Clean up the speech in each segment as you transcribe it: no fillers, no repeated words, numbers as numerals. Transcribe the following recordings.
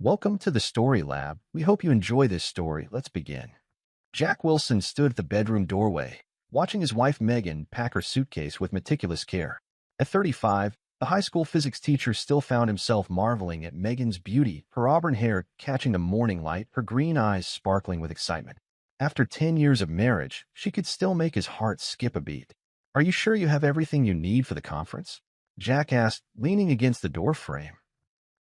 Welcome to the Story Lab. We hope you enjoy this story. Let's begin. Jack Wilson stood at the bedroom doorway, watching his wife Megan pack her suitcase with meticulous care. At 35, the high school physics teacher still found himself marveling at Megan's beauty, her auburn hair catching the morning light, her green eyes sparkling with excitement. After 10 years of marriage, she could still make his heart skip a beat. "Are you sure you have everything you need for the conference?" Jack asked, leaning against the doorframe.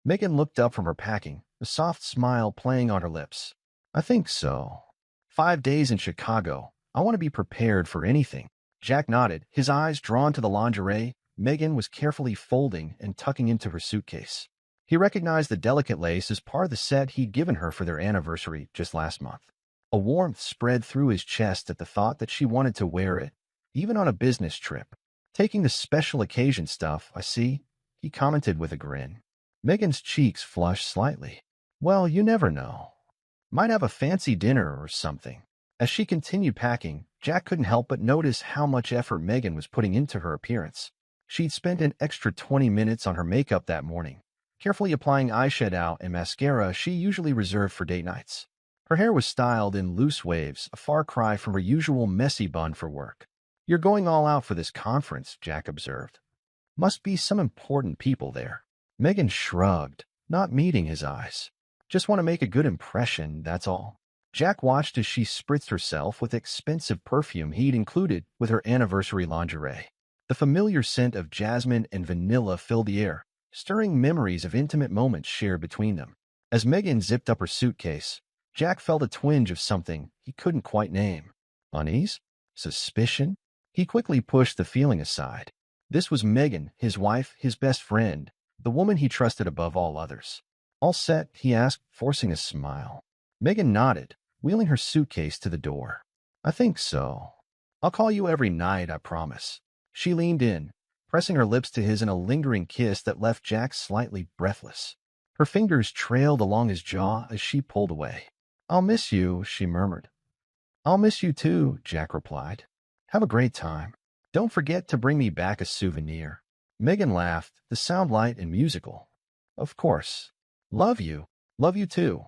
Megan looked up from her packing, a soft smile playing on her lips. "I think so. 5 days in Chicago. I want to be prepared for anything." Jack nodded, his eyes drawn to the lingerie Megan was carefully folding and tucking into her suitcase. He recognized the delicate lace as part of the set he'd given her for their anniversary just last month. A warmth spread through his chest at the thought that she wanted to wear it, even on a business trip. "Taking the special occasion stuff, I see," he commented with a grin. Megan's cheeks flushed slightly. "Well, you never know. Might have a fancy dinner or something." As she continued packing, Jack couldn't help but notice how much effort Megan was putting into her appearance. She'd spent an extra 20 minutes on her makeup that morning, carefully applying eyeshadow and mascara she usually reserved for date nights. Her hair was styled in loose waves, a far cry from her usual messy bun for work. "You're going all out for this conference," Jack observed. "Must be some important people there." Megan shrugged, not meeting his eyes. "Just want to make a good impression, that's all." Jack watched as she spritzed herself with expensive perfume he'd included with her anniversary lingerie. The familiar scent of jasmine and vanilla filled the air, stirring memories of intimate moments shared between them. As Megan zipped up her suitcase, Jack felt a twinge of something he couldn't quite name. Unease? Suspicion? He quickly pushed the feeling aside. This was Megan, his wife, his best friend, the woman he trusted above all others. "All set?" he asked, forcing a smile. Megan nodded, wheeling her suitcase to the door. "I think so. I'll call you every night, I promise." She leaned in, pressing her lips to his in a lingering kiss that left Jack slightly breathless. Her fingers trailed along his jaw as she pulled away. "I'll miss you," she murmured. "I'll miss you too," Jack replied. "Have a great time. Don't forget to bring me back a souvenir." Megan laughed, the sound light and musical. "Of course. Love you. Love you too,"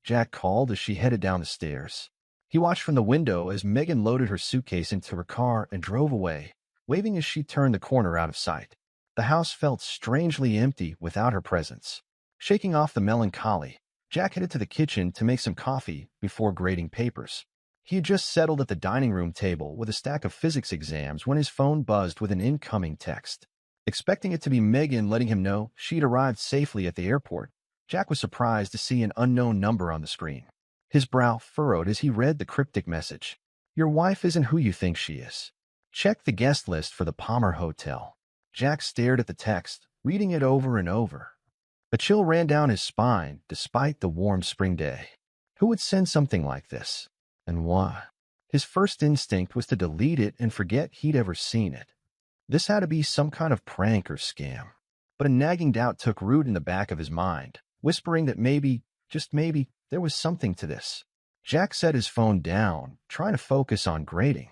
Jack called as she headed down the stairs. He watched from the window as Megan loaded her suitcase into her car and drove away, waving as she turned the corner out of sight. The house felt strangely empty without her presence. Shaking off the melancholy, Jack headed to the kitchen to make some coffee before grading papers. He had just settled at the dining room table with a stack of physics exams when his phone buzzed with an incoming text. Expecting it to be Megan letting him know she'd arrived safely at the airport, Jack was surprised to see an unknown number on the screen. His brow furrowed as he read the cryptic message. "Your wife isn't who you think she is. Check the guest list for the Palmer Hotel." Jack stared at the text, reading it over and over. A chill ran down his spine despite the warm spring day. Who would send something like this? And why? His first instinct was to delete it and forget he'd ever seen it. This had to be some kind of prank or scam. But a nagging doubt took root in the back of his mind, whispering that maybe, just maybe, there was something to this. Jack set his phone down, trying to focus on grading.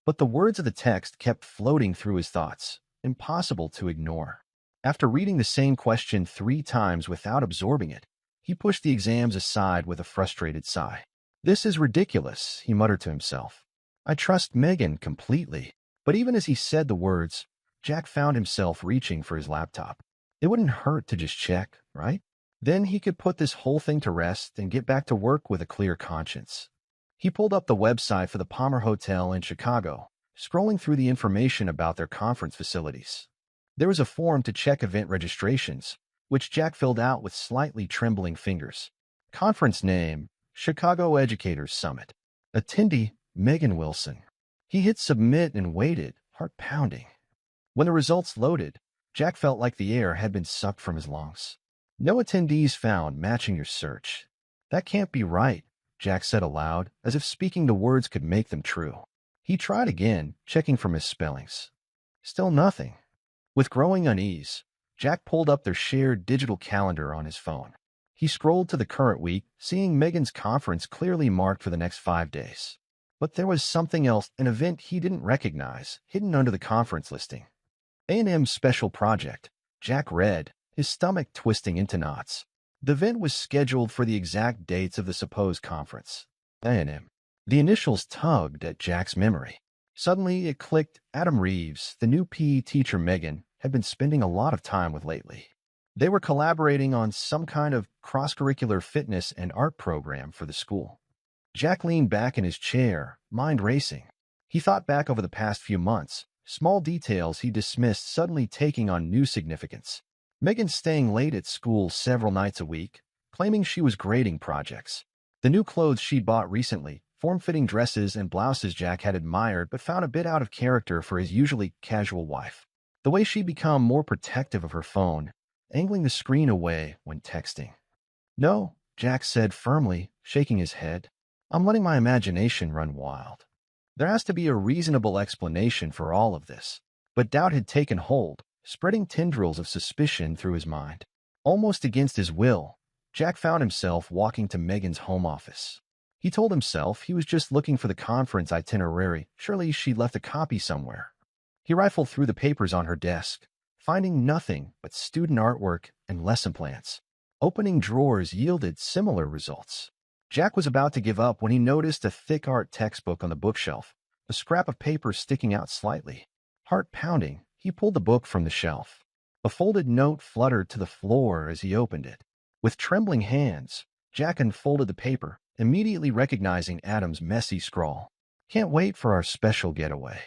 But the words of the text kept floating through his thoughts, impossible to ignore. After reading the same question 3 times without absorbing it, he pushed the exams aside with a frustrated sigh. "This is ridiculous," he muttered to himself. "I trust Megan completely." But even as he said the words, Jack found himself reaching for his laptop. It wouldn't hurt to just check, right? Then he could put this whole thing to rest and get back to work with a clear conscience. He pulled up the website for the Palmer Hotel in Chicago, scrolling through the information about their conference facilities. There was a form to check event registrations, which Jack filled out with slightly trembling fingers. Conference name, Chicago Educators Summit. Attendee, Megan Wilson. He hit submit and waited, heart pounding. When the results loaded, Jack felt like the air had been sucked from his lungs. "No attendees found matching your search." "That can't be right," Jack said aloud, as if speaking the words could make them true. He tried again, checking for misspellings. Still nothing. With growing unease, Jack pulled up their shared digital calendar on his phone. He scrolled to the current week, seeing Megan's conference clearly marked for the next 5 days. But there was something else, an event he didn't recognize, hidden under the conference listing. A&M's special project, Jack read, his stomach twisting into knots. The event was scheduled for the exact dates of the supposed conference. A&M. The initials tugged at Jack's memory. Suddenly, it clicked. Adam Reeves, the new PE teacher Megan, had been spending a lot of time with lately. They were collaborating on some kind of cross-curricular fitness and art program for the school. Jack leaned back in his chair, mind racing. He thought back over the past few months, small details he dismissed suddenly taking on new significance. Megan staying late at school several nights a week, claiming she was grading projects. The new clothes she'd bought recently, form-fitting dresses and blouses Jack had admired but found a bit out of character for his usually casual wife. The way she'd become more protective of her phone, angling the screen away when texting. "No," Jack said firmly, shaking his head. "I'm letting my imagination run wild. There has to be a reasonable explanation for all of this." But doubt had taken hold, spreading tendrils of suspicion through his mind. Almost against his will, Jack found himself walking to Megan's home office. He told himself he was just looking for the conference itinerary. Surely she'd left a copy somewhere. He rifled through the papers on her desk, finding nothing but student artwork and lesson plans. Opening drawers yielded similar results. Jack was about to give up when he noticed a thick art textbook on the bookshelf, a scrap of paper sticking out slightly. Heart pounding, he pulled the book from the shelf. A folded note fluttered to the floor as he opened it. With trembling hands, Jack unfolded the paper, immediately recognizing Adam's messy scrawl. "Can't wait for our special getaway.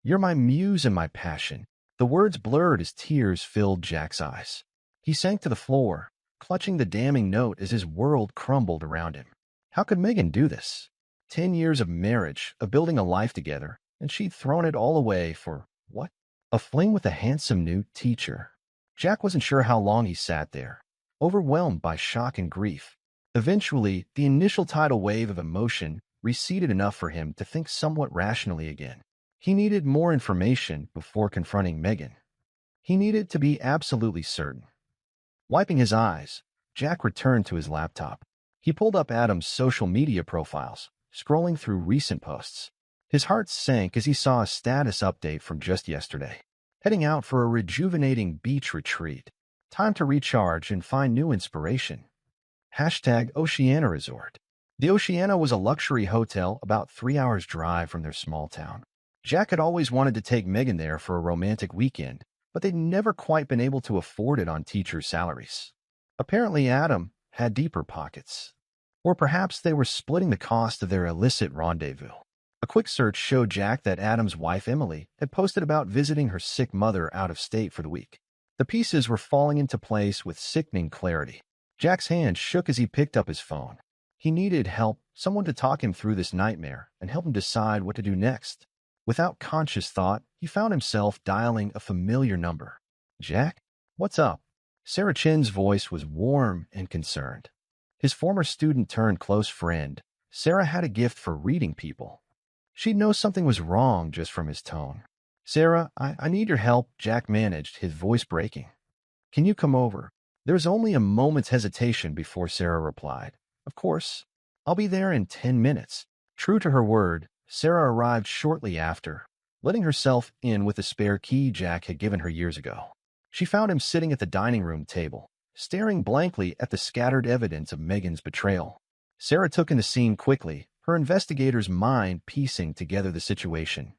You're my muse and my passion." The words blurred as tears filled Jack's eyes. He sank to the floor, clutching the damning note as his world crumbled around him. How could Megan do this? 10 years of marriage, of building a life together, and she'd thrown it all away for, what? A fling with a handsome new teacher. Jack wasn't sure how long he sat there, overwhelmed by shock and grief. Eventually, the initial tidal wave of emotion receded enough for him to think somewhat rationally again. He needed more information before confronting Megan. He needed to be absolutely certain. Wiping his eyes, Jack returned to his laptop. He pulled up Adam's social media profiles, scrolling through recent posts. His heart sank as he saw a status update from just yesterday. Heading out for a rejuvenating beach retreat. Time to recharge and find new inspiration. Hashtag Oceana Resort. The Oceana was a luxury hotel about 3 hours' drive from their small town. Jack had always wanted to take Megan there for a romantic weekend, but they'd never quite been able to afford it on teachers' salaries. Apparently, Adam had deeper pockets. Or perhaps they were splitting the cost of their illicit rendezvous. A quick search showed Jack that Adam's wife, Emily, had posted about visiting her sick mother out of state for the week. The pieces were falling into place with sickening clarity. Jack's hand shook as he picked up his phone. He needed help, someone to talk him through this nightmare and help him decide what to do next. Without conscious thought, he found himself dialing a familiar number. "Jack? What's up?" Sarah Chin's voice was warm and concerned. His former student-turned-close friend, Sarah had a gift for reading people. She'd know something was wrong just from his tone. "Sarah, I need your help," Jack managed, his voice breaking. "Can you come over?" There was only a moment's hesitation before Sarah replied, "Of course. I'll be there in 10 minutes." True to her word, Sarah arrived shortly after, letting herself in with the spare key Jack had given her years ago. She found him sitting at the dining room table, staring blankly at the scattered evidence of Megan's betrayal. Sarah took in the scene quickly, her investigator's mind piecing together the situation.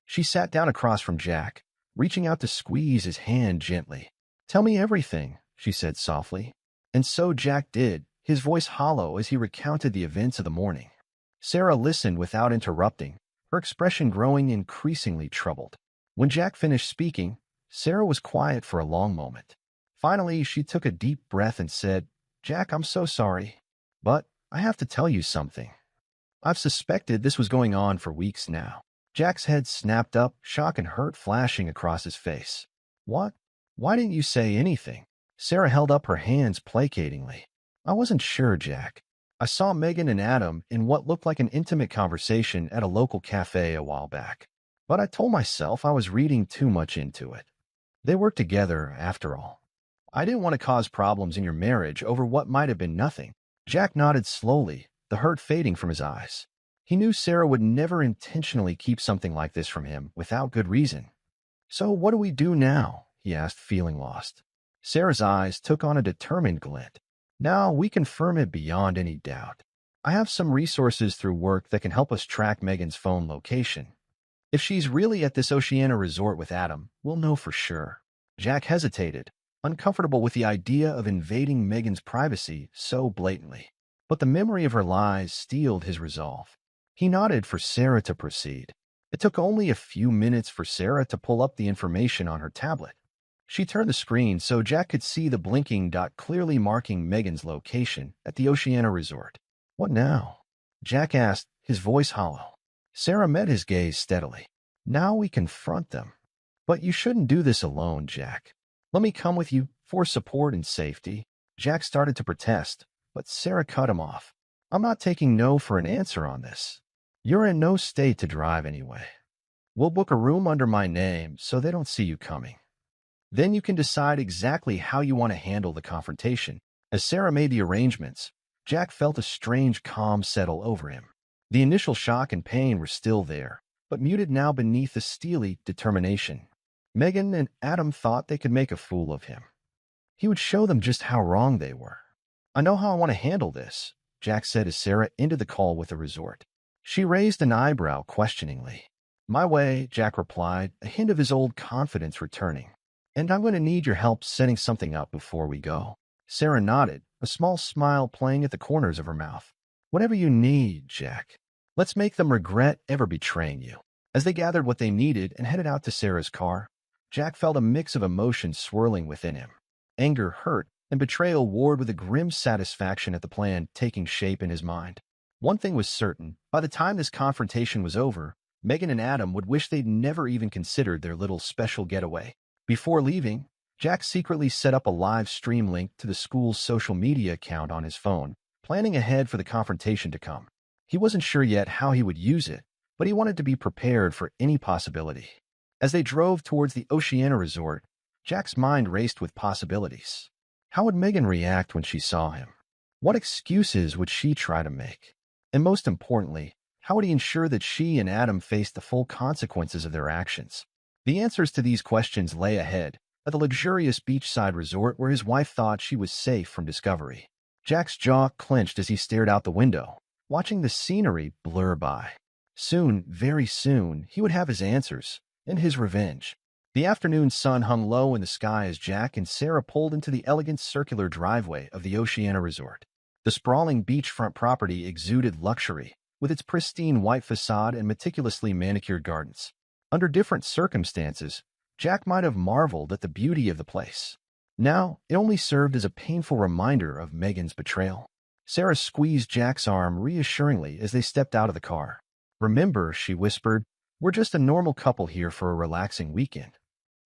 She sat down across from Jack, reaching out to squeeze his hand gently. "Tell me everything," she said softly. And so Jack did, his voice hollow as he recounted the events of the morning. Sarah listened without interrupting, her expression growing increasingly troubled. When Jack finished speaking, Sarah was quiet for a long moment. Finally, she took a deep breath and said, "Jack, I'm so sorry, but I have to tell you something. I've suspected this was going on for weeks now." Jack's head snapped up, shock and hurt flashing across his face. "What? Why didn't you say anything?" Sarah held up her hands placatingly. "I wasn't sure, Jack. I saw Megan and Adam in what looked like an intimate conversation at a local cafe a while back. But I told myself I was reading too much into it. They work together, after all. I didn't want to cause problems in your marriage over what might have been nothing." Jack nodded slowly, the hurt fading from his eyes. He knew Sarah would never intentionally keep something like this from him without good reason. "So what do we do now?" he asked, feeling lost. Sarah's eyes took on a determined glint. Now we confirm it beyond any doubt. I have some resources through work that can help us track Megan's phone location. If she's really at this Oceana resort with Adam, we'll know for sure. Jack hesitated, uncomfortable with the idea of invading Megan's privacy so blatantly. But the memory of her lies steeled his resolve. He nodded for Sarah to proceed. It took only a few minutes for Sarah to pull up the information on her tablet. She turned the screen so Jack could see the blinking dot clearly marking Megan's location at the Oceana resort. What now? Jack asked, his voice hollow. Sarah met his gaze steadily. Now we confront them. But you shouldn't do this alone, Jack. Let me come with you for support and safety. Jack started to protest, but Sarah cut him off. I'm not taking no for an answer on this. You're in no state to drive anyway. We'll book a room under my name so they don't see you coming. Then you can decide exactly how you want to handle the confrontation. As Sarah made the arrangements, Jack felt a strange calm settle over him. The initial shock and pain were still there, but muted now beneath the steely determination. Megan and Adam thought they could make a fool of him. He would show them just how wrong they were. I know how I want to handle this, Jack said as Sarah ended the call with the resort. She raised an eyebrow questioningly. My way, Jack replied, a hint of his old confidence returning. And I'm going to need your help setting something up before we go. Sarah nodded, a small smile playing at the corners of her mouth. Whatever you need, Jack. Let's make them regret ever betraying you. As they gathered what they needed and headed out to Sarah's car, Jack felt a mix of emotions swirling within him. Anger, hurt, and betrayal warred with a grim satisfaction at the plan taking shape in his mind. One thing was certain, by the time this confrontation was over, Megan and Adam would wish they'd never even considered their little special getaway. Before leaving, Jack secretly set up a live stream link to the school's social media account on his phone, planning ahead for the confrontation to come. He wasn't sure yet how he would use it, but he wanted to be prepared for any possibility. As they drove towards the Oceana resort, Jack's mind raced with possibilities. How would Megan react when she saw him? What excuses would she try to make? And most importantly, how would he ensure that she and Adam faced the full consequences of their actions? The answers to these questions lay ahead, at the luxurious beachside resort where his wife thought she was safe from discovery. Jack's jaw clenched as he stared out the window, watching the scenery blur by. Soon, very soon, he would have his answers, and his revenge. The afternoon sun hung low in the sky as Jack and Sarah pulled into the elegant circular driveway of the Oceana resort. The sprawling beachfront property exuded luxury, with its pristine white facade and meticulously manicured gardens. Under different circumstances, Jack might have marveled at the beauty of the place. Now, it only served as a painful reminder of Megan's betrayal. Sarah squeezed Jack's arm reassuringly as they stepped out of the car. Remember, she whispered, we're just a normal couple here for a relaxing weekend.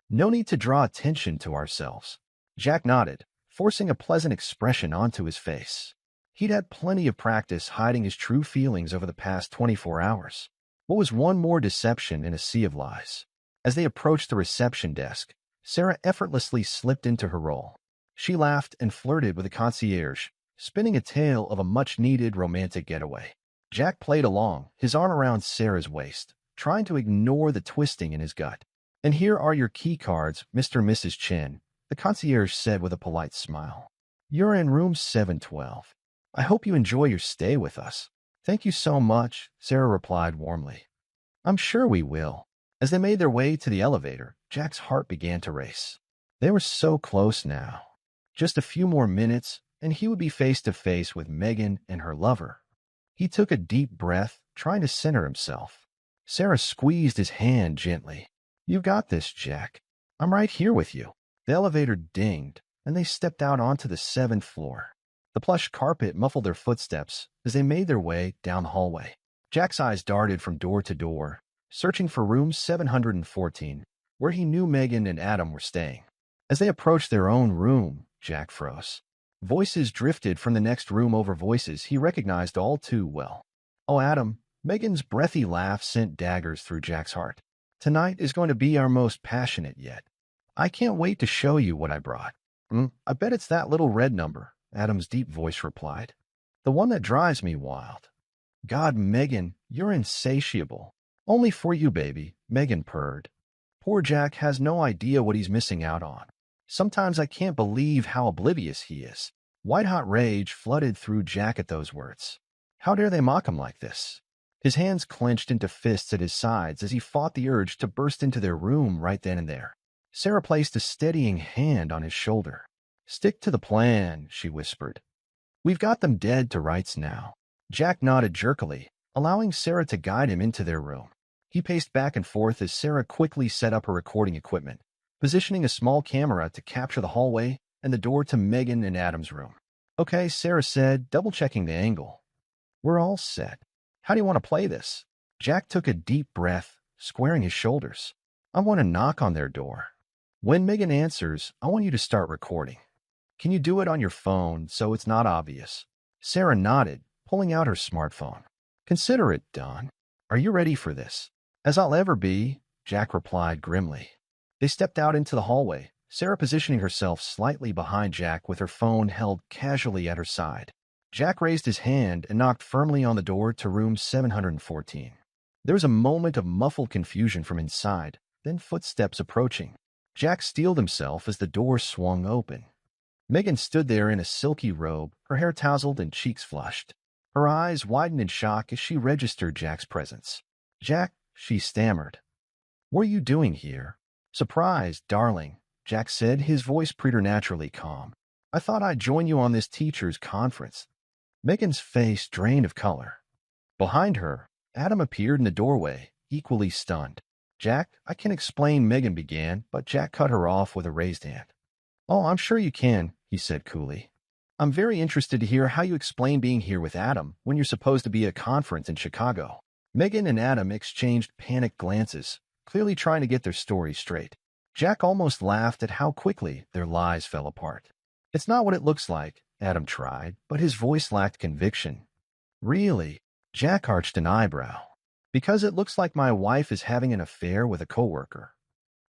No need to draw attention to ourselves. Jack nodded, forcing a pleasant expression onto his face. He'd had plenty of practice hiding his true feelings over the past 24 hours. What was one more deception in a sea of lies? As they approached the reception desk, Sarah effortlessly slipped into her role. She laughed and flirted with the concierge, spinning a tale of a much-needed romantic getaway. Jack played along, his arm around Sarah's waist, trying to ignore the twisting in his gut. And here are your key cards, Mr. and Mrs. Chen, the concierge said with a polite smile. You're in room 712. I hope you enjoy your stay with us. Thank you so much, Sarah replied warmly. I'm sure we will. As they made their way to the elevator, Jack's heart began to race. They were so close now. Just a few more minutes, and he would be face to face with Megan and her lover. He took a deep breath, trying to center himself. Sarah squeezed his hand gently. You got this, Jack. I'm right here with you. The elevator dinged, and they stepped out onto the 7th floor. The plush carpet muffled their footsteps as they made their way down the hallway. Jack's eyes darted from door to door, searching for room 714, where he knew Megan and Adam were staying. As they approached their own room, Jack froze. Voices drifted from the next room over voices he recognized all too well. Oh, Adam, Megan's breathy laugh sent daggers through Jack's heart. Tonight is going to be our most passionate yet. I can't wait to show you what I brought. I bet it's that little red number, Adam's deep voice replied. The one that drives me wild. God, Megan, you're insatiable. Only for you, baby, Megan purred. Poor Jack has no idea what he's missing out on. Sometimes I can't believe how oblivious he is. White-hot rage flooded through Jack at those words. How dare they mock him like this? His hands clenched into fists at his sides as he fought the urge to burst into their room right then and there. Sarah placed a steadying hand on his shoulder. "Stick to the plan," she whispered. "We've got them dead to rights now." Jack nodded jerkily, allowing Sarah to guide him into their room. He paced back and forth as Sarah quickly set up her recording equipment, positioning a small camera to capture the hallway and the door to Megan and Adam's room. "Okay," Sarah said, double-checking the angle. "We're all set. How do you want to play this?" Jack took a deep breath, squaring his shoulders. "I want to knock on their door. When Megan answers, I want you to start recording. Can you do it on your phone so it's not obvious?" Sarah nodded, pulling out her smartphone. "Consider it done. Are you ready for this?" "As I'll ever be," Jack replied grimly. They stepped out into the hallway, Sarah positioning herself slightly behind Jack with her phone held casually at her side. Jack raised his hand and knocked firmly on the door to room 714. There was a moment of muffled confusion from inside, then footsteps approaching. Jack steeled himself as the door swung open. Megan stood there in a silky robe, her hair tousled and cheeks flushed. Her eyes widened in shock as she registered Jack's presence. "Jack," she stammered. "What are you doing here?" "Surprised, darling," Jack said, his voice preternaturally calm. "I thought I'd join you on this teacher's conference." Megan's face drained of color. Behind her, Adam appeared in the doorway, equally stunned. "Jack, I can explain," Megan began, but Jack cut her off with a raised hand. "Oh, I'm sure you can," he said coolly. "I'm very interested to hear how you explain being here with Adam when you're supposed to be at a conference in Chicago." Megan and Adam exchanged panicked glances, clearly trying to get their story straight. Jack almost laughed at how quickly their lies fell apart. "It's not what it looks like," Adam tried, but his voice lacked conviction. "Really?" Jack arched an eyebrow. "Because it looks like my wife is having an affair with a coworker.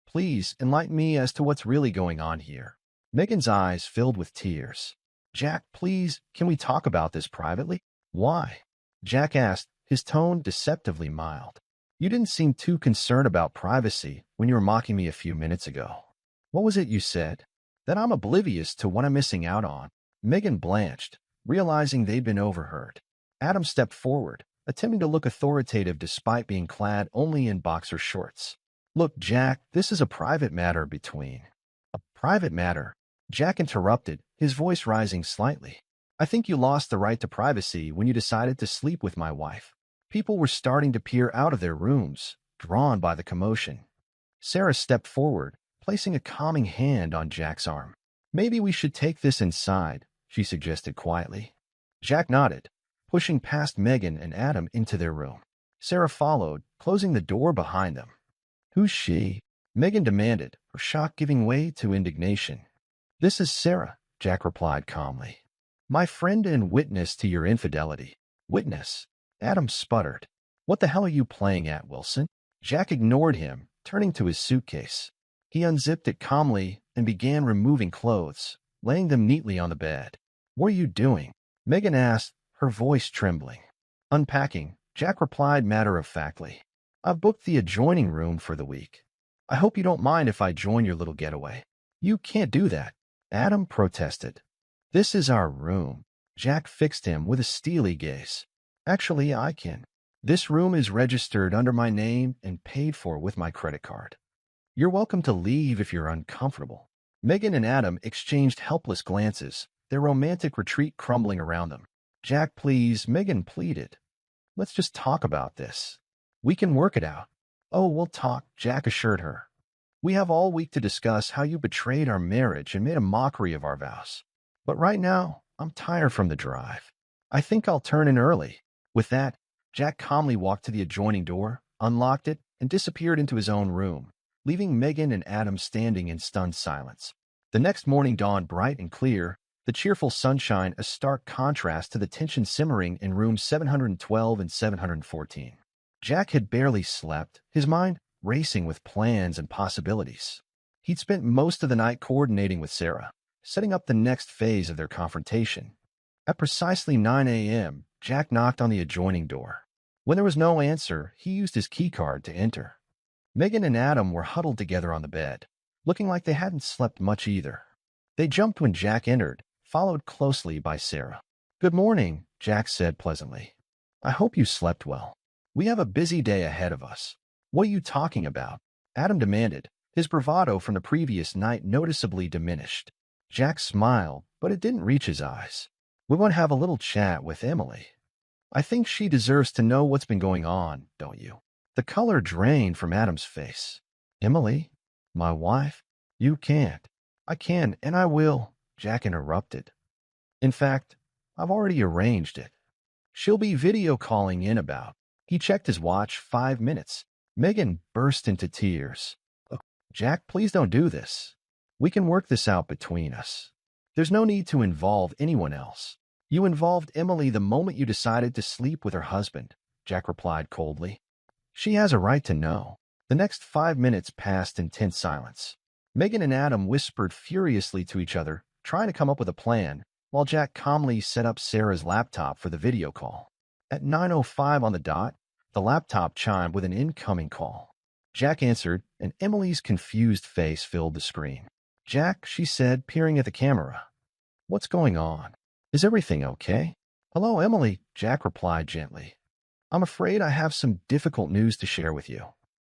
Please enlighten me as to what's really going on here." Megan's eyes filled with tears. "Jack, please, can we talk about this privately?" "Why?" Jack asked, his tone deceptively mild. "You didn't seem too concerned about privacy when you were mocking me a few minutes ago." "What was it you said?" "That I'm oblivious to what I'm missing out on." Megan blanched, realizing they'd been overheard. Adam stepped forward, attempting to look authoritative despite being clad only in boxer shorts. "Look, Jack, this is a private matter between—" "A private matter?" Jack interrupted, his voice rising slightly. "I think you lost the right to privacy when you decided to sleep with my wife." People were starting to peer out of their rooms, drawn by the commotion. Sarah stepped forward, placing a calming hand on Jack's arm. "Maybe we should take this inside," she suggested quietly. Jack nodded, pushing past Megan and Adam into their room. Sarah followed, closing the door behind them. "Who's she?" Megan demanded, her shock giving way to indignation. "This is Sarah," Jack replied calmly. "My friend and witness to your infidelity." "Witness?" Adam sputtered. "What the hell are you playing at, Wilson?" Jack ignored him, turning to his suitcase. He unzipped it calmly and began removing clothes, laying them neatly on the bed. "What are you doing?" Megan asked, her voice trembling. "Unpacking," Jack replied matter-of-factly. "I've booked the adjoining room for the week. I hope you don't mind if I join your little getaway." "You can't do that," Adam protested. "This is our room." Jack fixed him with a steely gaze. "Actually, I can. This room is registered under my name and paid for with my credit card. You're welcome to leave if you're uncomfortable." Megan and Adam exchanged helpless glances, their romantic retreat crumbling around them. "Jack, please," Megan pleaded. "Let's just talk about this. We can work it out." "Oh, we'll talk," Jack assured her. "We have all week to discuss how you betrayed our marriage and made a mockery of our vows. But right now, I'm tired from the drive. I think I'll turn in early." With that, Jack calmly walked to the adjoining door, unlocked it, and disappeared into his own room, leaving Megan and Adam standing in stunned silence. The next morning dawned bright and clear, the cheerful sunshine a stark contrast to the tension simmering in rooms 712 and 714. Jack had barely slept, his mind racing with plans and possibilities. He'd spent most of the night coordinating with Sarah, setting up the next phase of their confrontation. At precisely 9 a.m., Jack knocked on the adjoining door. When there was no answer, he used his keycard to enter. Megan and Adam were huddled together on the bed, looking like they hadn't slept much either. They jumped when Jack entered, followed closely by Sarah. "Good morning," Jack said pleasantly. "I hope you slept well. We have a busy day ahead of us." "What are you talking about?" Adam demanded, his bravado from the previous night noticeably diminished. Jack smiled, but it didn't reach his eyes. "We want to have a little chat with Emily. I think she deserves to know what's been going on, don't you?" The color drained from Adam's face. "Emily? My wife? You can't." "I can, and I will," Jack interrupted. "In fact, I've already arranged it. She'll be video calling in about." He checked his watch. 5 minutes. Megan burst into tears. "Look, Jack, please don't do this. We can work this out between us. There's no need to involve anyone else." "You involved Emily the moment you decided to sleep with her husband," Jack replied coldly. "She has a right to know." The next 5 minutes passed in tense silence. Megan and Adam whispered furiously to each other, trying to come up with a plan, while Jack calmly set up Sarah's laptop for the video call. At 9:05 on the dot, the laptop chimed with an incoming call. Jack answered, and Emily's confused face filled the screen. "Jack," she said, peering at the camera. "What's going on? Is everything okay?" "Hello, Emily," Jack replied gently. "I'm afraid I have some difficult news to share with you.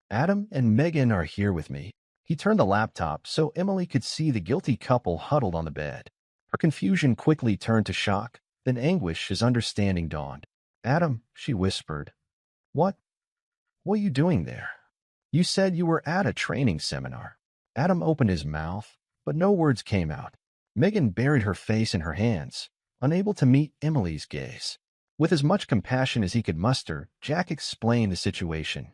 Adam and Megan are here with me." He turned the laptop so Emily could see the guilty couple huddled on the bed. Her confusion quickly turned to shock, then anguish as understanding dawned. "Adam," she whispered. What are you doing there? You said you were at a training seminar." Adam opened his mouth, but no words came out. Megan buried her face in her hands, unable to meet Emily's gaze. With as much compassion as he could muster, Jack explained the situation.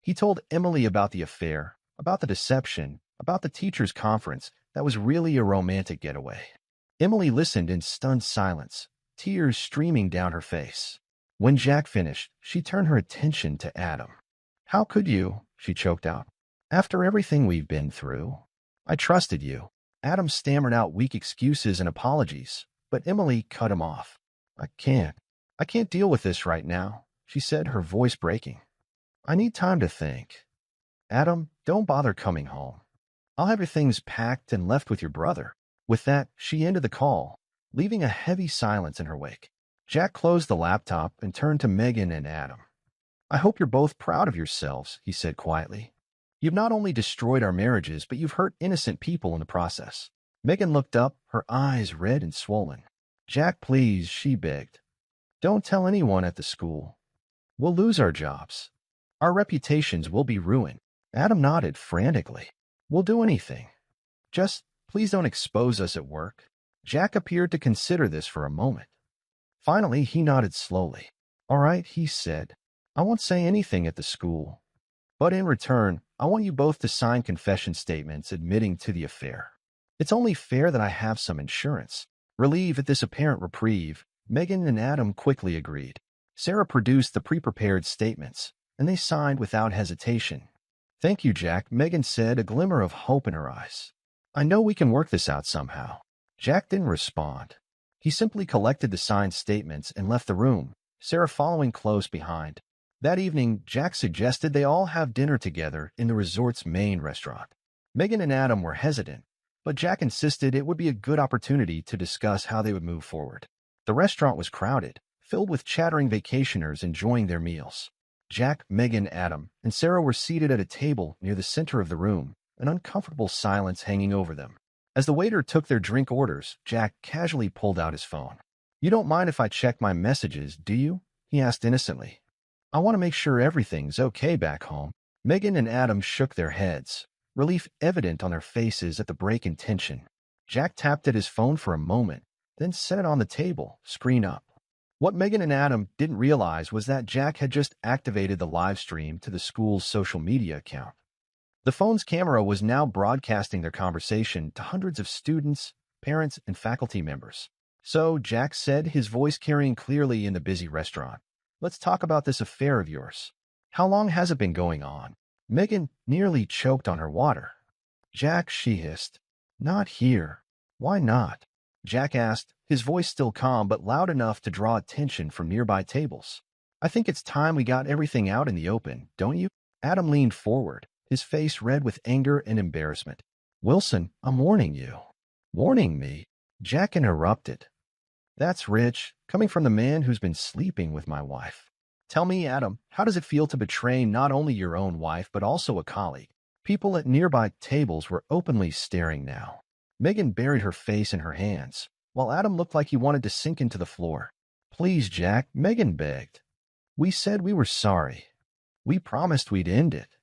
He told Emily about the affair, about the deception, about the teachers' conference that was really a romantic getaway. Emily listened in stunned silence, tears streaming down her face. When Jack finished, she turned her attention to Adam. "How could you?" she choked out. "After everything we've been through. I trusted you." Adam stammered out weak excuses and apologies, but Emily cut him off. I can't deal with this right now," she said, her voice breaking. "I need time to think. Adam, don't bother coming home. I'll have your things packed and left with your brother." With that, she ended the call, leaving a heavy silence in her wake. Jack closed the laptop and turned to Megan and Adam. "I hope you're both proud of yourselves," he said quietly. "You've not only destroyed our marriages, but you've hurt innocent people in the process." Megan looked up, her eyes red and swollen. "Jack, please," she begged. "Don't tell anyone at the school. We'll lose our jobs. Our reputations will be ruined." Adam nodded frantically. "We'll do anything. Just please don't expose us at work." Jack appeared to consider this for a moment. Finally, he nodded slowly. "All right," he said. "I won't say anything at the school. But in return, I want you both to sign confession statements admitting to the affair. It's only fair that I have some insurance." Relieved at this apparent reprieve, Megan and Adam quickly agreed. Sarah produced the pre-prepared statements, and they signed without hesitation. "Thank you, Jack," Megan said, a glimmer of hope in her eyes. "I know we can work this out somehow." Jack didn't respond. He simply collected the signed statements and left the room, Sarah following close behind. That evening, Jack suggested they all have dinner together in the resort's main restaurant. Megan and Adam were hesitant, but Jack insisted it would be a good opportunity to discuss how they would move forward. The restaurant was crowded, filled with chattering vacationers enjoying their meals. Jack, Megan, Adam, and Sarah were seated at a table near the center of the room, an uncomfortable silence hanging over them. As the waiter took their drink orders, Jack casually pulled out his phone. "You don't mind if I check my messages, do you?" he asked innocently. "I want to make sure everything's okay back home." Megan and Adam shook their heads, relief evident on their faces at the break in tension. Jack tapped at his phone for a moment, then set it on the table, screen up. What Megan and Adam didn't realize was that Jack had just activated the live stream to the school's social media account. The phone's camera was now broadcasting their conversation to hundreds of students, parents, and faculty members. "So," Jack said, his voice carrying clearly in the busy restaurant, "let's talk about this affair of yours. How long has it been going on?" Megan nearly choked on her water. "Jack," she hissed. "Not here." "Why not?" Jack asked, his voice still calm but loud enough to draw attention from nearby tables. "I think it's time we got everything out in the open, don't you?" Adam leaned forward, his face red with anger and embarrassment. "Wilson, I'm warning you." "Warning me?" Jack interrupted. That's rich, coming from the man who's been sleeping with my wife. Tell me, Adam, how does it feel to betray not only your own wife, but also a colleague? People at nearby tables were openly staring now. Megan buried her face in her hands, while Adam looked like he wanted to sink into the floor. Please, Jack, Megan begged. We said we were sorry. We promised we'd end it.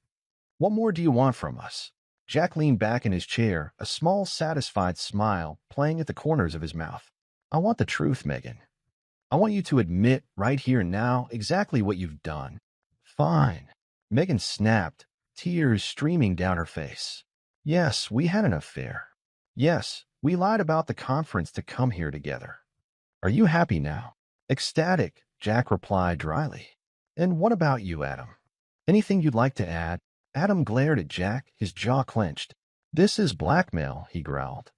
What more do you want from us? Jack leaned back in his chair, a small, satisfied smile playing at the corners of his mouth. I want the truth, Megan. I want you to admit right here and now exactly what you've done. Fine. Megan snapped, tears streaming down her face. Yes, we had an affair. Yes, we lied about the conference to come here together. Are you happy now? Ecstatic, Jack replied dryly. And what about you, Adam? Anything you'd like to add? Adam glared at Jack, his jaw clenched. This is blackmail, he growled.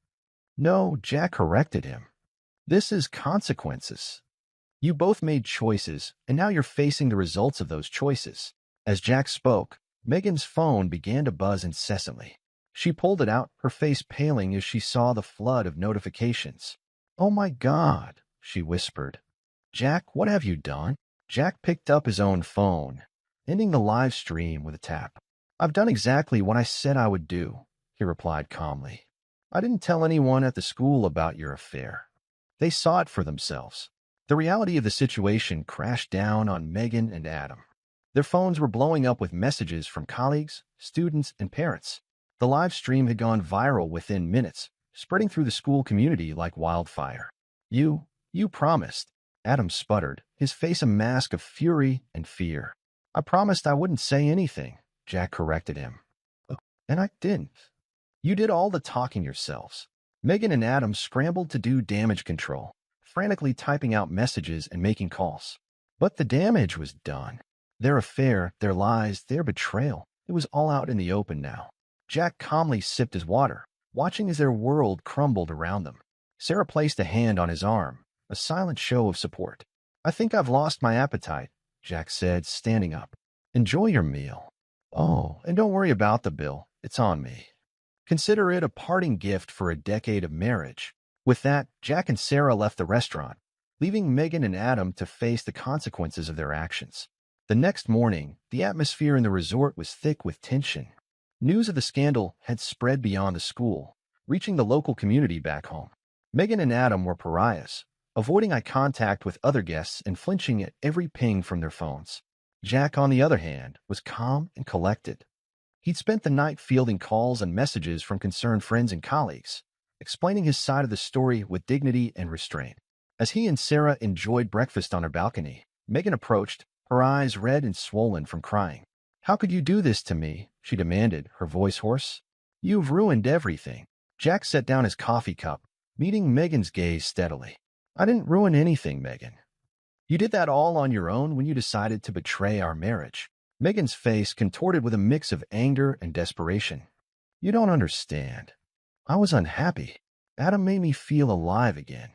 No, Jack corrected him. This is consequences. You both made choices, and now you're facing the results of those choices. As Jack spoke, Megan's phone began to buzz incessantly. She pulled it out, her face paling as she saw the flood of notifications. Oh my God, she whispered. Jack, what have you done? Jack picked up his own phone, ending the live stream with a tap. I've done exactly what I said I would do, he replied calmly. I didn't tell anyone at the school about your affair. They saw it for themselves. The reality of the situation crashed down on Megan and Adam. Their phones were blowing up with messages from colleagues, students, and parents. The live stream had gone viral within minutes, spreading through the school community like wildfire. You promised. Adam sputtered, his face a mask of fury and fear. I promised I wouldn't say anything, Jack corrected him. And I didn't. You did all the talking yourselves. Megan and Adam scrambled to do damage control, frantically typing out messages and making calls. But the damage was done. Their affair, their lies, their betrayal, it was all out in the open now. Jack calmly sipped his water, watching as their world crumbled around them. Sarah placed a hand on his arm, a silent show of support. I think I've lost my appetite, Jack said, standing up. Enjoy your meal. Oh, and don't worry about the bill. It's on me. Consider it a parting gift for a decade of marriage. With that, Jack and Sarah left the restaurant, leaving Megan and Adam to face the consequences of their actions. The next morning, the atmosphere in the resort was thick with tension. News of the scandal had spread beyond the school, reaching the local community back home. Megan and Adam were pariahs, avoiding eye contact with other guests and flinching at every ping from their phones. Jack, on the other hand, was calm and collected. He'd spent the night fielding calls and messages from concerned friends and colleagues, explaining his side of the story with dignity and restraint. As he and Sarah enjoyed breakfast on her balcony, Megan approached, her eyes red and swollen from crying. How could you do this to me? She demanded, her voice hoarse. You've ruined everything. Jack set down his coffee cup, meeting Megan's gaze steadily. I didn't ruin anything, Megan. You did that all on your own when you decided to betray our marriage. Megan's face contorted with a mix of anger and desperation. You don't understand. I was unhappy. Adam made me feel alive again.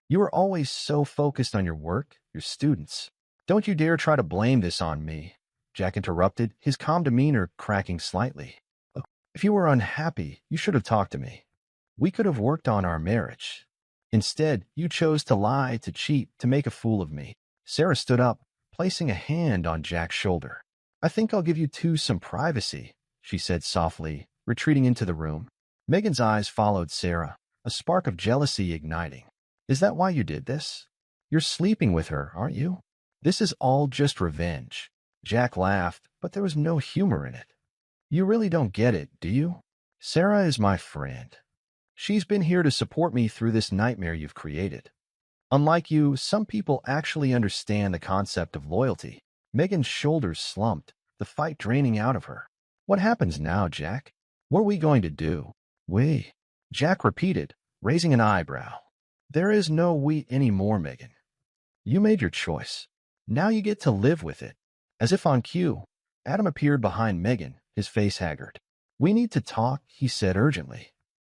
You were always so focused on your work, your students. Don't you dare try to blame this on me, Jack interrupted, his calm demeanor cracking slightly. If you were unhappy, you should have talked to me. We could have worked on our marriage. Instead, you chose to lie, to cheat, to make a fool of me. Sarah stood up, placing a hand on Jack's shoulder. I think I'll give you two some privacy, she said softly, retreating into the room. Megan's eyes followed Sarah, a spark of jealousy igniting. Is that why you did this? You're sleeping with her, aren't you? This is all just revenge. Jack laughed, but there was no humor in it. You really don't get it, do you? Sarah is my friend. She's been here to support me through this nightmare you've created. Unlike you, some people actually understand the concept of loyalty. Megan's shoulders slumped, the fight draining out of her. What happens now, Jack? What are we going to do? We. Jack repeated, raising an eyebrow. There is no we anymore, Megan. You made your choice. Now you get to live with it. As if on cue, Adam appeared behind Megan, his face haggard. We need to talk, he said urgently.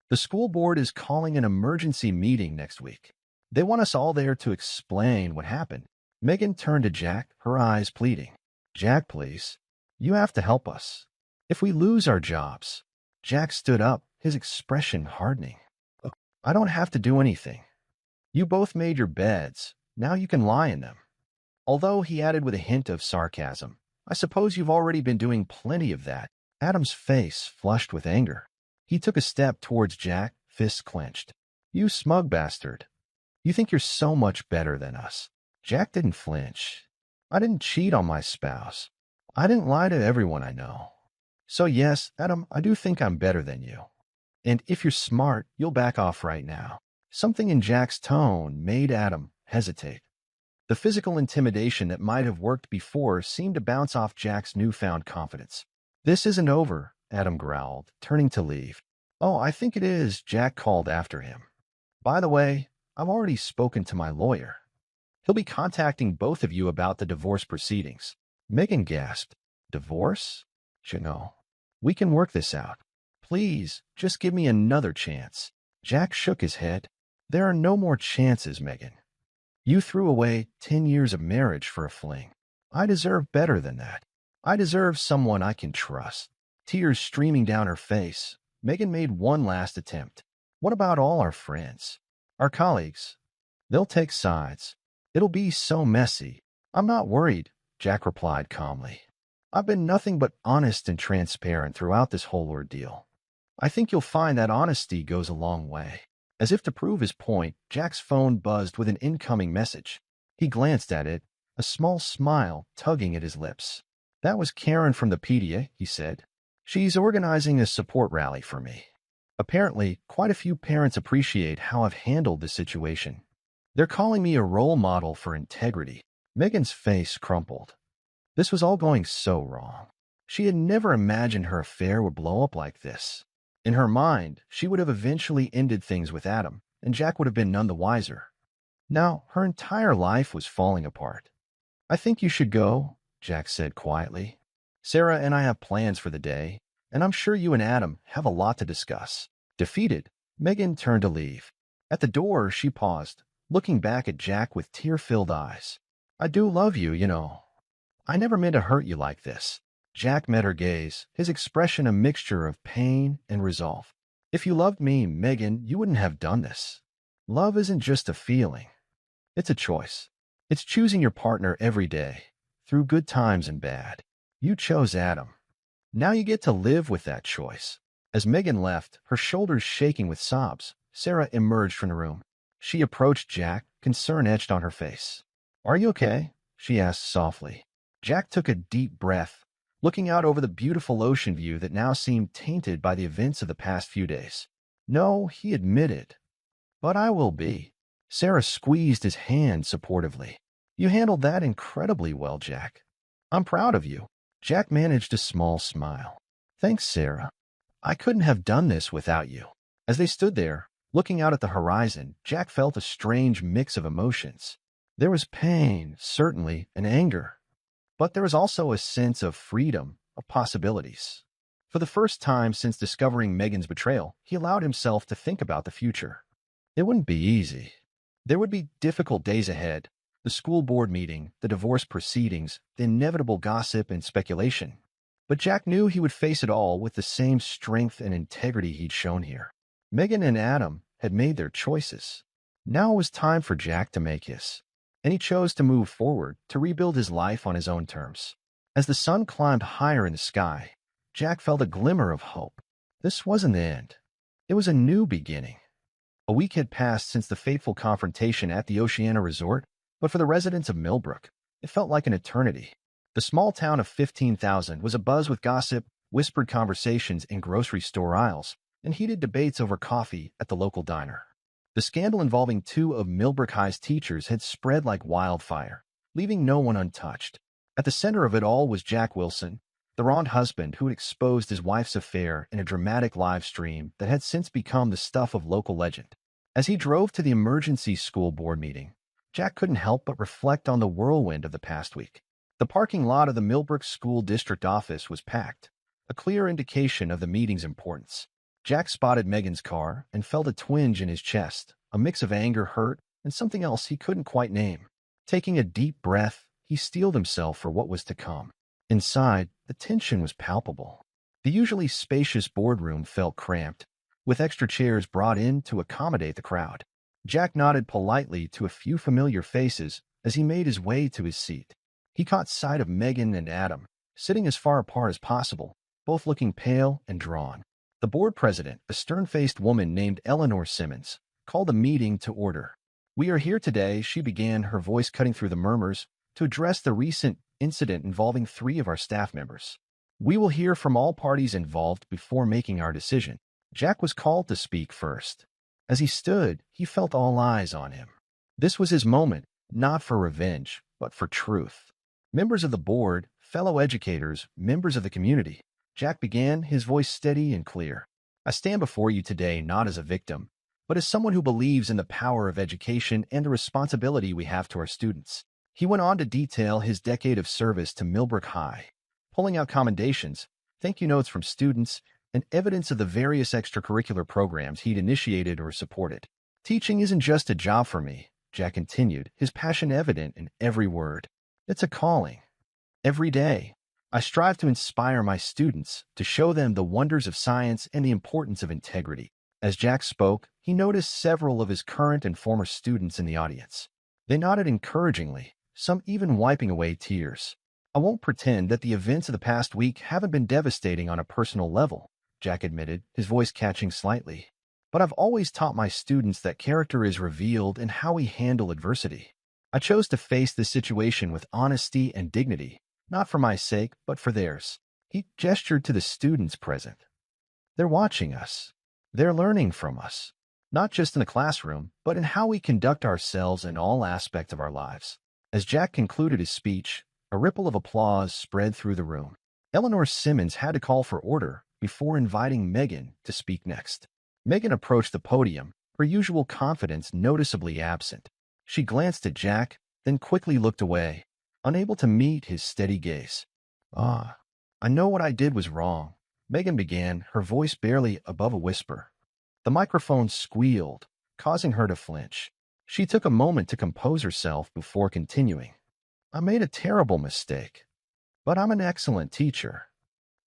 The school board is calling an emergency meeting next week. They want us all there to explain what happened. Megan turned to Jack, her eyes pleading. Jack, please. You have to help us. If we lose our jobs. Jack stood up, his expression hardening. I don't have to do anything. You both made your beds. Now you can lie in them. Although he added with a hint of sarcasm, I suppose you've already been doing plenty of that. Adam's face flushed with anger. He took a step towards Jack, fists clenched. You smug bastard. You think you're so much better than us. Jack didn't flinch. I didn't cheat on my spouse. I didn't lie to everyone I know. So yes, Adam, I do think I'm better than you. And if you're smart, you'll back off right now. Something in Jack's tone made Adam hesitate. The physical intimidation that might have worked before seemed to bounce off Jack's newfound confidence. This isn't over, Adam growled, turning to leave. Oh, I think it is, Jack called after him. By the way, I've already spoken to my lawyer. He'll be contacting both of you about the divorce proceedings. Megan gasped. Divorce? No. We can work this out. Please, just give me another chance. Jack shook his head. There are no more chances, Megan. You threw away 10 years of marriage for a fling. I deserve better than that. I deserve someone I can trust. Tears streaming down her face, Megan made one last attempt. What about all our friends? Our colleagues? They'll take sides. It'll be so messy. I'm not worried, Jack replied calmly. I've been nothing but honest and transparent throughout this whole ordeal. I think you'll find that honesty goes a long way. As if to prove his point, Jack's phone buzzed with an incoming message. He glanced at it, a small smile tugging at his lips. That was Karen from the PTA, he said. She's organizing a support rally for me. Apparently, quite a few parents appreciate how I've handled the situation. They're calling me a role model for integrity. Megan's face crumpled. This was all going so wrong. She had never imagined her affair would blow up like this. In her mind, she would have eventually ended things with Adam, and Jack would have been none the wiser. Now, her entire life was falling apart. I think you should go, Jack said quietly. Sarah and I have plans for the day, and I'm sure you and Adam have a lot to discuss. Defeated, Megan turned to leave. At the door, she paused, looking back at Jack with tear-filled eyes. I do love you, you know. I never meant to hurt you like this. Jack met her gaze, his expression a mixture of pain and resolve. If you loved me, Megan, you wouldn't have done this. Love isn't just a feeling. It's a choice. It's choosing your partner every day, through good times and bad. You chose Adam. Now you get to live with that choice. As Megan left, her shoulders shaking with sobs, Sarah emerged from the room. She approached Jack, concern etched on her face. Are you okay? She asked softly. Jack took a deep breath, looking out over the beautiful ocean view that now seemed tainted by the events of the past few days. No, he admitted. But I will be. Sarah squeezed his hand supportively. You handled that incredibly well, Jack. I'm proud of you. Jack managed a small smile. Thanks, Sarah. I couldn't have done this without you. As they stood there, looking out at the horizon, Jack felt a strange mix of emotions. There was pain, certainly, and anger. But there was also a sense of freedom, of possibilities. For the first time since discovering Megan's betrayal, he allowed himself to think about the future. It wouldn't be easy. There would be difficult days ahead, the school board meeting, the divorce proceedings, the inevitable gossip and speculation. But Jack knew he would face it all with the same strength and integrity he'd shown here. Megan and Adam had made their choices. Now it was time for Jack to make his. And he chose to move forward, to rebuild his life on his own terms. As the sun climbed higher in the sky, Jack felt a glimmer of hope. This wasn't the end. It was a new beginning. A week had passed since the fateful confrontation at the Oceana Resort, but for the residents of Millbrook, it felt like an eternity. The small town of 15,000 was abuzz with gossip, whispered conversations in grocery store aisles, and heated debates over coffee at the local diner. The scandal involving two of Millbrook High's teachers had spread like wildfire, leaving no one untouched. At the center of it all was Jack Wilson, the wronged husband who had exposed his wife's affair in a dramatic live stream that had since become the stuff of local legend. As he drove to the emergency school board meeting, Jack couldn't help but reflect on the whirlwind of the past week. The parking lot of the Millbrook School District office was packed, a clear indication of the meeting's importance. Jack spotted Megan's car and felt a twinge in his chest, a mix of anger, hurt, and something else he couldn't quite name. Taking a deep breath, he steeled himself for what was to come. Inside, the tension was palpable. The usually spacious boardroom felt cramped, with extra chairs brought in to accommodate the crowd. Jack nodded politely to a few familiar faces as he made his way to his seat. He caught sight of Megan and Adam, sitting as far apart as possible, both looking pale and drawn. The board president, a stern-faced woman named Eleanor Simmons, called the meeting to order. "We are here today," she began, her voice cutting through the murmurs, "to address the recent incident involving 3 of our staff members. We will hear from all parties involved before making our decision." Jack was called to speak first. As he stood, he felt all eyes on him. This was his moment, not for revenge, but for truth. "Members of the board, fellow educators, members of the community," Jack began, his voice steady and clear. "I stand before you today not as a victim, but as someone who believes in the power of education and the responsibility we have to our students." He went on to detail his decade of service to Millbrook High, pulling out commendations, thank you notes from students, and evidence of the various extracurricular programs he'd initiated or supported. "Teaching isn't just a job for me," Jack continued, his passion evident in every word. "It's a calling. Every day, I strive to inspire my students, to show them the wonders of science and the importance of integrity." As Jack spoke, he noticed several of his current and former students in the audience. They nodded encouragingly, some even wiping away tears. "I won't pretend that the events of the past week haven't been devastating on a personal level," Jack admitted, his voice catching slightly. "But I've always taught my students that character is revealed in how we handle adversity. I chose to face this situation with honesty and dignity, not for my sake, but for theirs." He gestured to the students present. "They're watching us. They're learning from us, not just in the classroom, but in how we conduct ourselves in all aspects of our lives." As Jack concluded his speech, a ripple of applause spread through the room. Eleanor Simmons had to call for order before inviting Megan to speak next. Megan approached the podium, her usual confidence noticeably absent. She glanced at Jack, then quickly looked away, unable to meet his steady gaze. "I know what I did was wrong," Megan began, her voice barely above a whisper. The microphone squealed, causing her to flinch. She took a moment to compose herself before continuing. "I made a terrible mistake, but I'm an excellent teacher.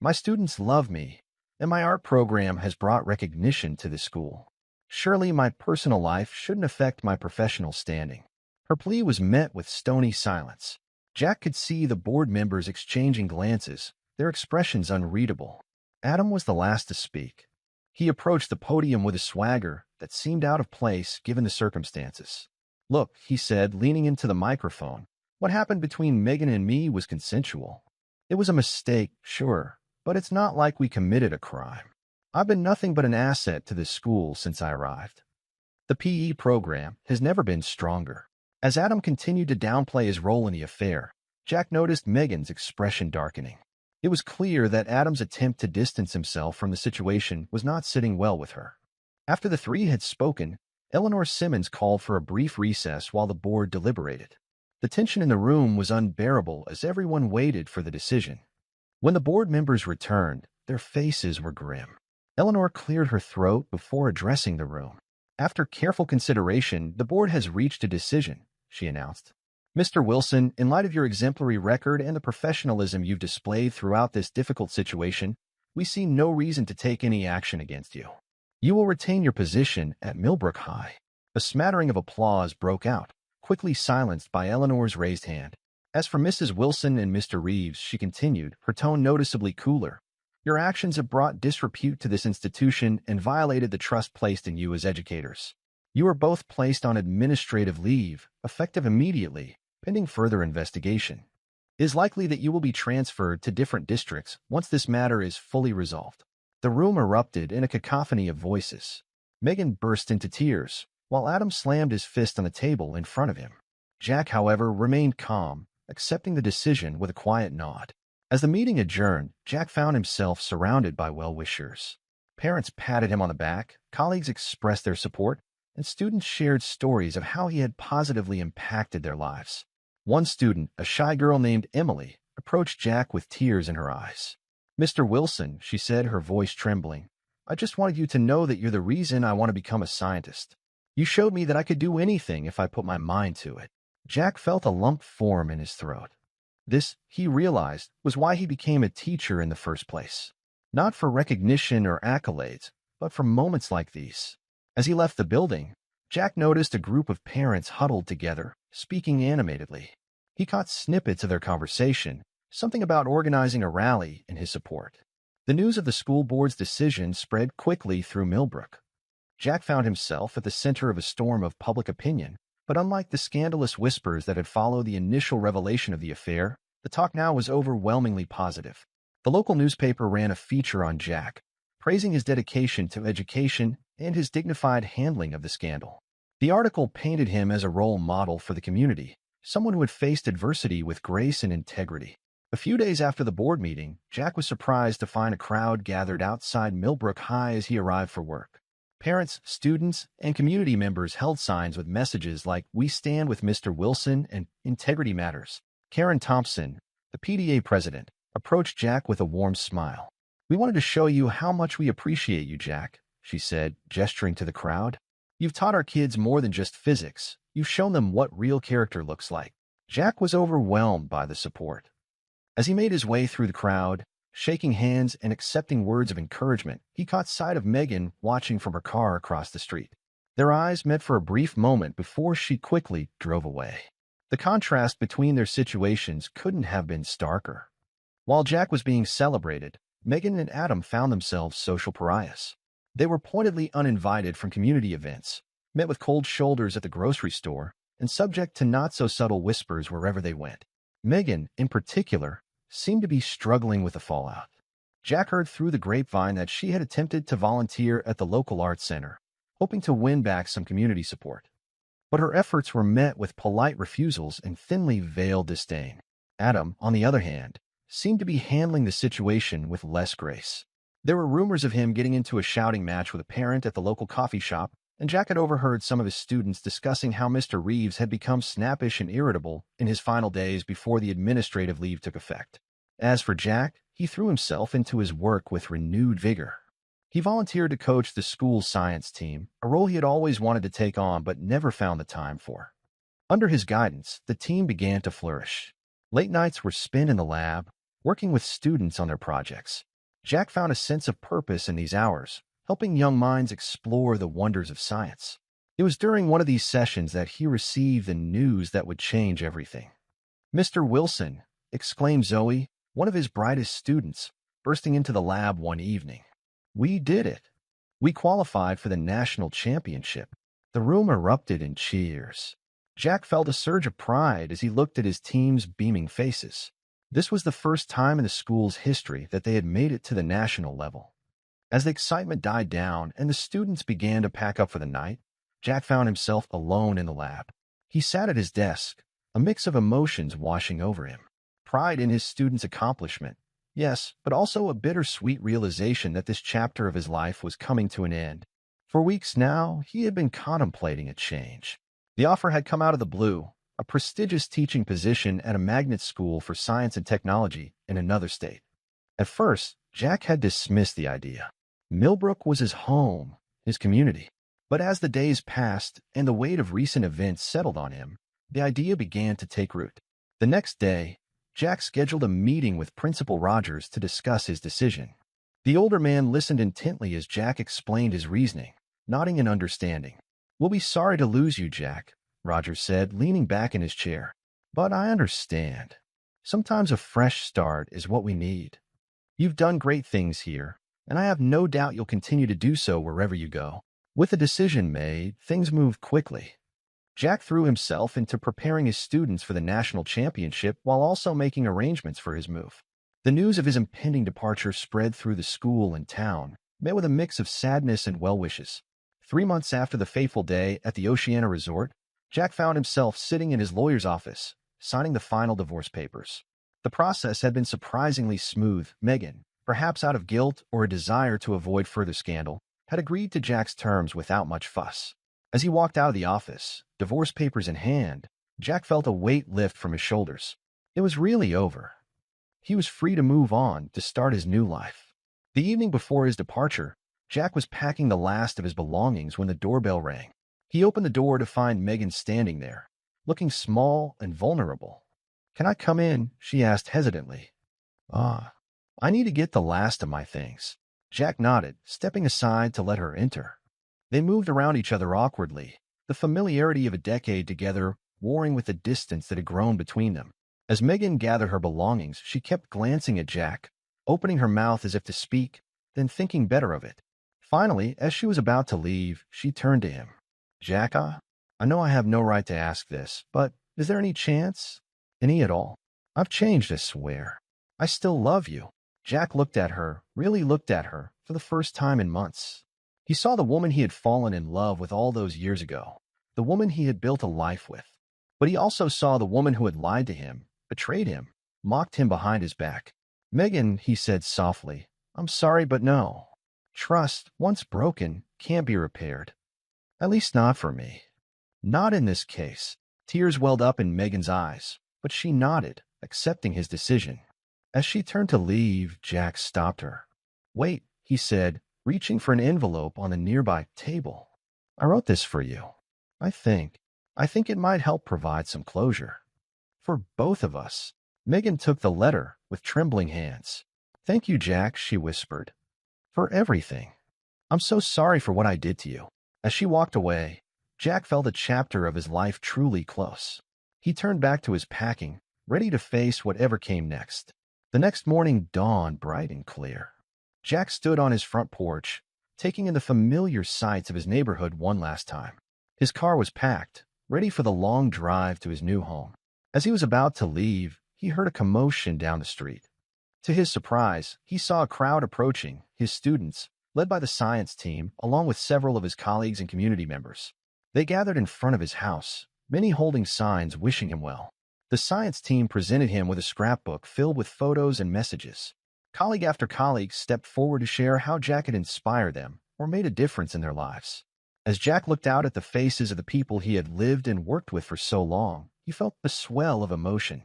My students love me, and my art program has brought recognition to the school. Surely my personal life shouldn't affect my professional standing." Her plea was met with stony silence. Jack could see the board members exchanging glances, their expressions unreadable. Adam was the last to speak. He approached the podium with a swagger that seemed out of place given the circumstances. "Look," he said, leaning into the microphone, "what happened between Megan and me was consensual. It was a mistake, sure, but it's not like we committed a crime. I've been nothing but an asset to this school since I arrived. The PE program has never been stronger." As Adam continued to downplay his role in the affair, Jack noticed Megan's expression darkening. It was clear that Adam's attempt to distance himself from the situation was not sitting well with her. After the 3 had spoken, Eleanor Simmons called for a brief recess while the board deliberated. The tension in the room was unbearable as everyone waited for the decision. When the board members returned, their faces were grim. Eleanor cleared her throat before addressing the room. "After careful consideration, the board has reached a decision," she announced. "Mr. Wilson, in light of your exemplary record and the professionalism you've displayed throughout this difficult situation, we see no reason to take any action against you. You will retain your position at Millbrook High." A smattering of applause broke out, quickly silenced by Eleanor's raised hand. As for Mrs. Wilson and Mr. Reeves, she continued, her tone noticeably cooler, "Your actions have brought disrepute to this institution and violated the trust placed in you as educators. You are both placed on administrative leave, effective immediately, pending further investigation. It is likely that you will be transferred to different districts once this matter is fully resolved." The room erupted in a cacophony of voices. Megan burst into tears, while Adam slammed his fist on the table in front of him. Jack, however, remained calm, accepting the decision with a quiet nod. As the meeting adjourned, Jack found himself surrounded by well-wishers. Parents patted him on the back, colleagues expressed their support, and students shared stories of how he had positively impacted their lives. One student, a shy girl named Emily, approached Jack with tears in her eyes. "Mr. Wilson," she said, her voice trembling, "I just wanted you to know that you're the reason I want to become a scientist. You showed me that I could do anything if I put my mind to it." Jack felt a lump form in his throat. This, he realized, was why he became a teacher in the first place. Not for recognition or accolades, but from moments like these. As he left the building, Jack noticed a group of parents huddled together, speaking animatedly. He caught snippets of their conversation, something about organizing a rally in his support. The news of the school board's decision spread quickly through Millbrook. Jack found himself at the center of a storm of public opinion, but unlike the scandalous whispers that had followed the initial revelation of the affair, the talk now was overwhelmingly positive. The local newspaper ran a feature on Jack, praising his dedication to education and his dignified handling of the scandal. The article painted him as a role model for the community, someone who had faced adversity with grace and integrity. A few days after the board meeting, Jack was surprised to find a crowd gathered outside Millbrook High as he arrived for work. Parents, students, and community members held signs with messages like, "We stand with Mr. Wilson," and "Integrity Matters." Karen Thompson, the PTA president, approached Jack with a warm smile. "We wanted to show you how much we appreciate you, Jack," she said, gesturing to the crowd. "You've taught our kids more than just physics. You've shown them what real character looks like." Jack was overwhelmed by the support. As he made his way through the crowd, shaking hands and accepting words of encouragement, he caught sight of Megan watching from her car across the street. Their eyes met for a brief moment before she quickly drove away. The contrast between their situations couldn't have been starker. While Jack was being celebrated, Megan and Adam found themselves social pariahs. They were pointedly uninvited from community events, met with cold shoulders at the grocery store, and subject to not-so-subtle whispers wherever they went. Megan, in particular, seemed to be struggling with the fallout. Jack heard through the grapevine that she had attempted to volunteer at the local arts center, hoping to win back some community support. But her efforts were met with polite refusals and thinly veiled disdain. Adam, on the other hand, seemed to be handling the situation with less grace. There were rumors of him getting into a shouting match with a parent at the local coffee shop, and Jack had overheard some of his students discussing how Mr. Reeves had become snappish and irritable in his final days before the administrative leave took effect. As for Jack, he threw himself into his work with renewed vigor. He volunteered to coach the school's science team, a role he had always wanted to take on but never found the time for. Under his guidance, the team began to flourish. Late nights were spent in the lab, working with students on their projects. Jack found a sense of purpose in these hours, helping young minds explore the wonders of science. It was during one of these sessions that he received the news that would change everything. "Mr. Wilson," exclaimed Zoe, one of his brightest students, bursting into the lab one evening. "We did it. We qualified for the national championship." The room erupted in cheers. Jack felt a surge of pride as he looked at his team's beaming faces. This was the first time in the school's history that they had made it to the national level. As the excitement died down and the students began to pack up for the night, Jack found himself alone in the lab. He sat at his desk, a mix of emotions washing over him. Pride in his student's accomplishment, yes, but also a bittersweet realization that this chapter of his life was coming to an end. For weeks now, he had been contemplating a change. The offer had come out of the blue, a prestigious teaching position at a magnet school for science and technology in another state. At first, Jack had dismissed the idea. Millbrook was his home, his community. But as the days passed and the weight of recent events settled on him, the idea began to take root. The next day, Jack scheduled a meeting with Principal Rogers to discuss his decision. The older man listened intently as Jack explained his reasoning, nodding in understanding. "We'll be sorry to lose you, Jack," Rogers said, leaning back in his chair. "But I understand. Sometimes a fresh start is what we need. You've done great things here, and I have no doubt you'll continue to do so wherever you go." With the decision made, things moved quickly. Jack threw himself into preparing his students for the national championship while also making arrangements for his move. The news of his impending departure spread through the school and town, met with a mix of sadness and well wishes. 3 months after the fateful day at the Oceana Resort, Jack found himself sitting in his lawyer's office, signing the final divorce papers. The process had been surprisingly smooth. Megan, perhaps out of guilt or a desire to avoid further scandal, had agreed to Jack's terms without much fuss. As he walked out of the office, divorce papers in hand, Jack felt a weight lift from his shoulders. It was really over. He was free to move on, to start his new life. The evening before his departure, Jack was packing the last of his belongings when the doorbell rang. He opened the door to find Megan standing there, looking small and vulnerable. "Can I come in?" she asked hesitantly. I need to get the last of my things." Jack nodded, stepping aside to let her enter. They moved around each other awkwardly, the familiarity of a decade together warring with the distance that had grown between them. As Megan gathered her belongings, she kept glancing at Jack, opening her mouth as if to speak, then thinking better of it. Finally, as she was about to leave, she turned to him. Jack, I know I have no right to ask this, but is there any chance? Any at all? I've changed, I swear. I still love you. Jack looked at her, really looked at her, for the first time in months. He saw the woman he had fallen in love with all those years ago, the woman he had built a life with. But he also saw the woman who had lied to him, betrayed him, mocked him behind his back. Megan, he said softly, I'm sorry, but no. Trust, once broken, can't be repaired. At least not for me. Not in this case. Tears welled up in Megan's eyes, but she nodded, accepting his decision. As she turned to leave, Jack stopped her. Wait, he said, reaching for an envelope on a nearby table. I wrote this for you. I think it might help provide some closure. For both of us. Megan took the letter with trembling hands. Thank you, Jack, she whispered. For everything. I'm so sorry for what I did to you. As she walked away, Jack felt a chapter of his life truly close. He turned back to his packing, ready to face whatever came next. The next morning dawned bright and clear. Jack stood on his front porch, taking in the familiar sights of his neighborhood one last time. His car was packed, ready for the long drive to his new home. As he was about to leave, he heard a commotion down the street. To his surprise, he saw a crowd approaching, his students, led by the science team, along with several of his colleagues and community members. They gathered in front of his house, many holding signs wishing him well. The science team presented him with a scrapbook filled with photos and messages. Colleague after colleague stepped forward to share how Jack had inspired them or made a difference in their lives. As Jack looked out at the faces of the people he had lived and worked with for so long, he felt the swell of emotion.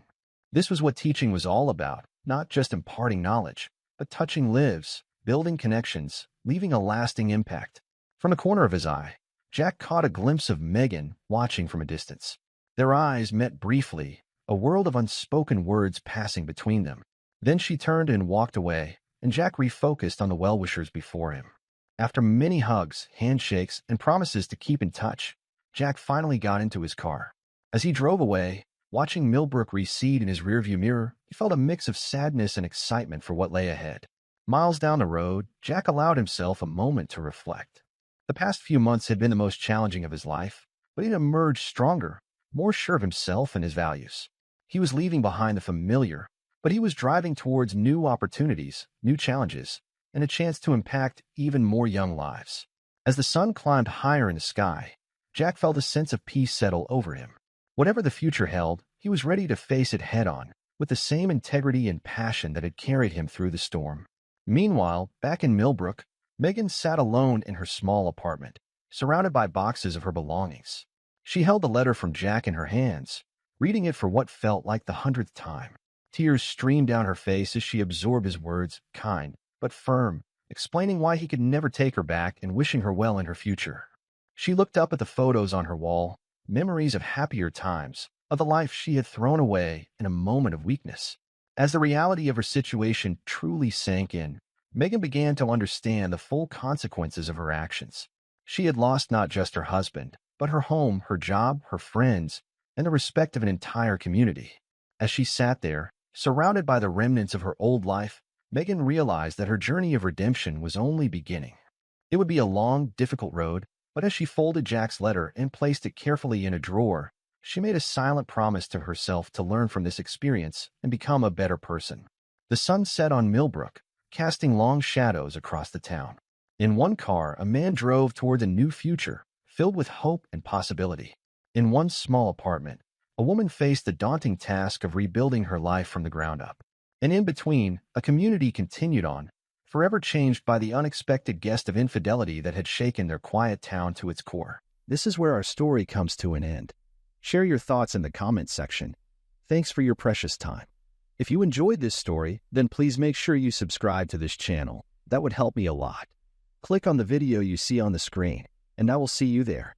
This was what teaching was all about, not just imparting knowledge, but touching lives, building connections, leaving a lasting impact. From the corner of his eye, Jack caught a glimpse of Megan watching from a distance. Their eyes met briefly, a world of unspoken words passing between them. Then she turned and walked away, and Jack refocused on the well-wishers before him. After many hugs, handshakes, and promises to keep in touch, Jack finally got into his car. As he drove away, watching Millbrook recede in his rearview mirror, he felt a mix of sadness and excitement for what lay ahead. Miles down the road, Jack allowed himself a moment to reflect. The past few months had been the most challenging of his life, but he'd emerged stronger, more sure of himself and his values. He was leaving behind the familiar, but he was driving towards new opportunities, new challenges, and a chance to impact even more young lives. As the sun climbed higher in the sky, Jack felt a sense of peace settle over him. Whatever the future held, he was ready to face it head-on, with the same integrity and passion that had carried him through the storm. Meanwhile, back in Millbrook, Megan sat alone in her small apartment, surrounded by boxes of her belongings. She held the letter from Jack in her hands, reading it for what felt like the 100th time. Tears streamed down her face as she absorbed his words, kind but firm, explaining why he could never take her back and wishing her well in her future. She looked up at the photos on her wall, memories of happier times, of the life she had thrown away in a moment of weakness. As the reality of her situation truly sank in, Megan began to understand the full consequences of her actions. She had lost not just her husband, but her home, her job, her friends, and the respect of an entire community. As she sat there, surrounded by the remnants of her old life, Megan realized that her journey of redemption was only beginning. It would be a long, difficult road, but as she folded Jack's letter and placed it carefully in a drawer, she made a silent promise to herself to learn from this experience and become a better person. The sun set on Millbrook, casting long shadows across the town. In one car, a man drove toward a new future, filled with hope and possibility. In one small apartment, a woman faced the daunting task of rebuilding her life from the ground up. And in between, a community continued on, forever changed by the unexpected guest of infidelity that had shaken their quiet town to its core. This is where our story comes to an end. Share your thoughts in the comments section. Thanks for your precious time. If you enjoyed this story, then please make sure you subscribe to this channel. That would help me a lot. Click on the video you see on the screen, and I will see you there.